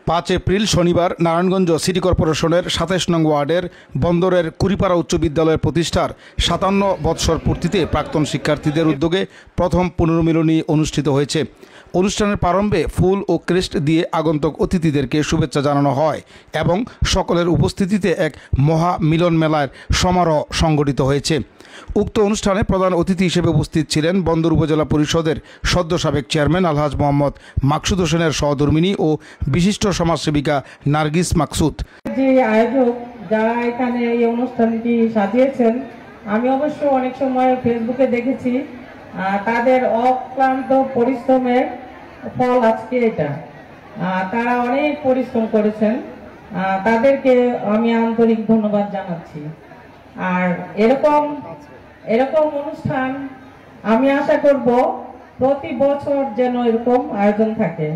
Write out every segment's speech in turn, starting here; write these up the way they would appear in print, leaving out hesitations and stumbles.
5 April শনিবার Narayanganj city কর্পোরেশনের 27 নং ওয়ার্ডের বন্দরের কুড়িপাড়া উচ্চ বিদ্যালয়ের প্রতিষ্ঠার 57 বৎসর পূর্তিতে প্রাক্তন শিক্ষার্থীদের উদ্যোগে প্রথম পুনর্মিলনী অনুষ্ঠিত হয়েছে। অনুষ্ঠানের প্রারম্ভে ফুল ও ক্রেস্ট দিয়ে আগন্তুক অতিথিদেরকে শুভেচ্ছা জানানো হয় এবং সকলের উপস্থিতিতে এক মহা মিলন মেলার সমারোহ সংগঠিত হয়েছে। উক্ত অনুষ্ঠানে প্রধান অতিথি হিসেবে উপস্থিত ছিলেন বন্দর উপজেলা পরিষদের সদ্য সাবেক চেয়ারম্যান আলহাজ মোহাম্মদ মাকসুদ হোসেনের সহধর্মিণী ও বিশিষ্ট সমাজসেবিকা নার্গিস মাকসুদ। যে আয়োজক যারা এখানে এই অনুষ্ঠানটি সাজিয়েছেন, আমি অবশ্য অনেক সময় ফেসবুকে দেখেছি তাদের অক্লান্ত পরিশ্রমের ফল আজকে এটা। তারা অনেক পরিশ্রম করেছেন, তাদেরকে আমি আন্তরিক ধন্যবাদ জানাচ্ছি। আর এরকম অনুষ্ঠান আমি আশা করব প্রতি বছর যেন এরকম আয়োজন থাকে।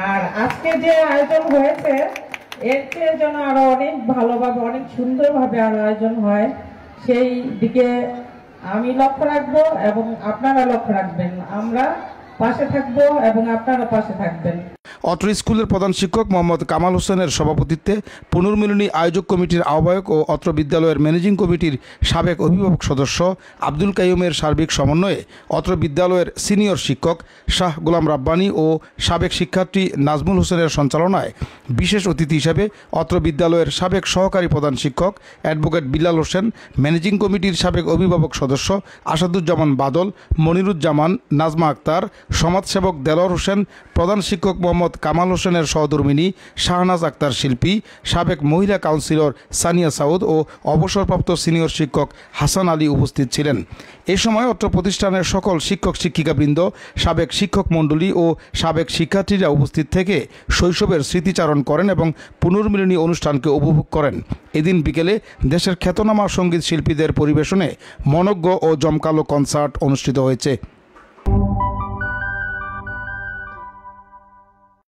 আর আজকে যে আয়োজন হয়েছে এর চেয়ে যেন আরো অনেক ভালোভাবে অনেক সুন্দরভাবে আরো আয়োজন হয়, সেই দিকে আমি লক্ষ্য রাখবো এবং আপনারা লক্ষ্য রাখবেন। আমরা পাশে থাকবো এবং আপনারা পাশে থাকবেন। অত্র স্কুলের প্রধান শিক্ষক মোহাম্মদ কামাল হোসেনের সভাপতিত্বে পুনর্মিলনী আয়োজক কমিটির আহ্বায়ক ও অত্র বিদ্যালয়ের ম্যানেজিং কমিটির সাবেক অভিভাবক সদস্য আব্দুল কাইয়ুমের সার্বিক সমন্বয়ে অত্র বিদ্যালয়ের সিনিয়র শিক্ষক শাহ গোলাম রাব্বানী ও সাবেক শিক্ষার্থী নাজমুল হোসেনের সঞ্চালনায় বিশেষ অতিথি হিসেবে অত্র বিদ্যালয়ের সাবেক সহকারী প্রধান শিক্ষক অ্যাডভোকেট বিলাল হোসেন, ম্যানেজিং কমিটির সাবেক অভিভাবক সদস্য আসাদুজ্জামান বাদল, মনিরুজ্জামান, নাজমা আক্তার, সমাজসেবক দেলোয়ার হোসেন, প্রধান শিক্ষক মোহাম্মদ কামাল হোসেনের সহধর্মিণী শাহনাজ আক্তার শিল্পী, সাবেক মহিলা কাউন্সিলর সানিয়া সাউদ ও অবসরপ্রাপ্ত সিনিয়র শিক্ষক হাসান আলী উপস্থিত ছিলেন। এ সময় অত্র প্রতিষ্ঠানের সকল শিক্ষক শিক্ষিকাবৃন্দ, সাবেক শিক্ষক মণ্ডলী ও সাবেক শিক্ষার্থীরা উপস্থিত থেকে শৈশবের স্মৃতিচারণ করেন এবং পুনর্মিলনী অনুষ্ঠানকে উপভোগ করেন। এদিন বিকেলে দেশের খ্যাতনামা সঙ্গীত শিল্পীদের পরিবেশনে মনোজ্ঞ ও জমকালো কনসার্ট অনুষ্ঠিত হয়েছে।